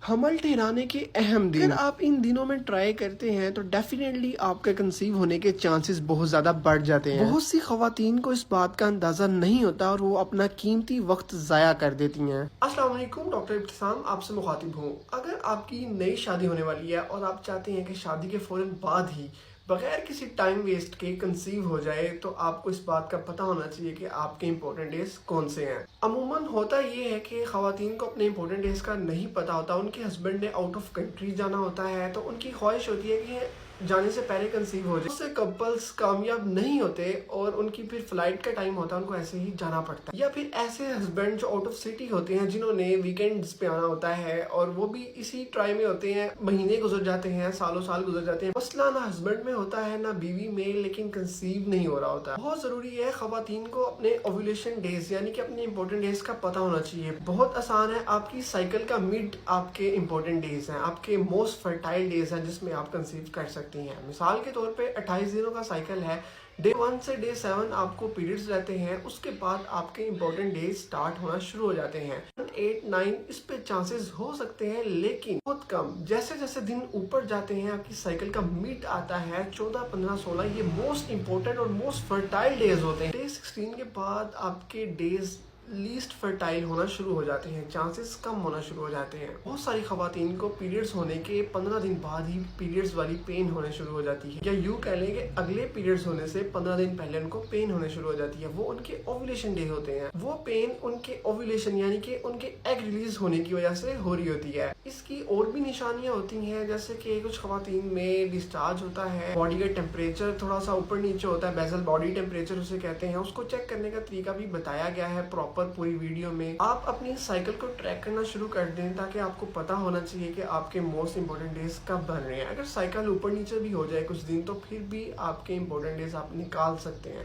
حمل ٹھہرانے کے اہم دن اگر آپ ان دنوں میں ٹرائی کرتے ہیں تو ڈیفینیٹلی آپ کا کنسیو ہونے کے چانسز بہت زیادہ بڑھ جاتے ہیں۔ بہت سی خواتین کو اس بات کا اندازہ نہیں ہوتا اور وہ اپنا قیمتی وقت ضائع کر دیتی ہیں۔ السلام علیکم، ڈاکٹر ابتسام آپ سے مخاطب ہوں۔ اگر آپ کی نئی شادی ہونے والی ہے اور آپ چاہتے ہیں کہ شادی کے فوراً بعد ہی بغیر کسی ٹائم ویسٹ کے کنسیو ہو جائے تو آپ کو اس بات کا پتہ ہونا چاہیے کہ آپ کے امپورٹنٹ ڈیز کون سے ہیں۔ عموماً ہوتا یہ ہے کہ خواتین کو اپنے امپورٹنٹ ڈیز کا نہیں پتہ ہوتا، ان کے ہسبینڈ نے آؤٹ آف کنٹری جانا ہوتا ہے تو ان کی خواہش ہوتی ہے کہ جانے سے پہلے کنسیو ہو جائے۔ بہت سے کپلز کامیاب نہیں ہوتے اور ان کی پھر فلائٹ کا ٹائم ہوتا ہے، ان کو ایسے ہی جانا پڑتا ہے، یا پھر ایسے ہسبینڈ جو آؤٹ آف سٹی ہوتے ہیں جنہوں نے ویکینڈز پہ آنا ہوتا ہے اور وہ بھی اسی ٹرائی میں ہوتے ہیں، مہینے گزر جاتے ہیں، سالوں سال گزر جاتے ہیں، مسئلہ نہ ہسبینڈ میں ہوتا ہے نہ بیوی میں، لیکن کنسیو نہیں ہو رہا ہوتا۔ بہت ضروری ہے خواتین کو اپنے اوویولیشن ڈیز یعنی کہ اپنے امپورٹنٹ ڈیز کا پتہ ہونا چاہیے۔ بہت آسان ہے، آپ کی سائیکل کا مڈ آپ کے امپورٹنٹ ڈیز ہیں، آپ کے موسٹ فرٹائل ڈیز ہیں جس میں آپ کنسیو کر سکتی ہیں۔ مثال کے طور پہ 28 دنوں کا سائیکل ہے، ڈے 1 سے ڈے 7 آپ کو پیریڈز رہتے ہیں، اس کے بعد آپ کے امپورٹنٹ ڈیز سٹارٹ ہونا شروع ہو جاتے ہیں۔ 8 9 اس پہ چانسز ہو سکتے ہیں لیکن بہت کم۔ جیسے جیسے دن اوپر جاتے ہیں آپ کی سائیکل کا مڈ آتا ہے 14 15 16، یہ موسٹ امپورٹنٹ اور موسٹ فرٹائل ڈیز ہوتے ہیں۔ ڈے 16 کے بعد آپ کے ڈیز لیسٹ فرٹائل ہونا شروع ہو جاتے ہیں، چانسز کم ہونا شروع ہو جاتے ہیں۔ بہت ساری خواتین کو پیریڈز ہونے کے 15 دن بعد ہی پیریڈز والی پین ہونے شروع ہو جاتی ہے، یا یوں کہہ لیں کہ اگلے پیریڈز ہونے سے 15 دن پہلے ان کو پین ہونے شروع ہو جاتی ہے۔ وہ ان کے اوویولیشن ڈے ہوتے ہیں، وہ پین ان کے اوویولیشن یعنی کہ ان کے ایگ ریلیز ہونے کی وجہ سے ہو رہی ہوتی ہے۔ اس کی اور بھی نشانیاں ہوتی ہیں، جیسے کہ کچھ خواتین میں ڈسچارج ہوتا ہے، باڈی کا ٹیمپریچر تھوڑا سا اوپر نیچے ہوتا ہے، بیزل باڈی ٹیمپریچر اسے کہتے ہیں، اس کو چیک کرنے کا طریقہ بھی بتایا گیا ہے پراپر پوری ویڈیو میں۔ آپ اپنی سائیکل کو ٹریک کرنا شروع کر دیں تاکہ آپ کو پتا ہونا چاہیے کہ آپ کے موسٹ امپورٹنٹ ڈیز کب بن رہے ہیں۔ اگر سائیکل اوپر نیچے بھی ہو جائے کچھ دن تو پھر بھی آپ کے امپورٹنٹ ڈیز آپ نکال سکتے ہیں۔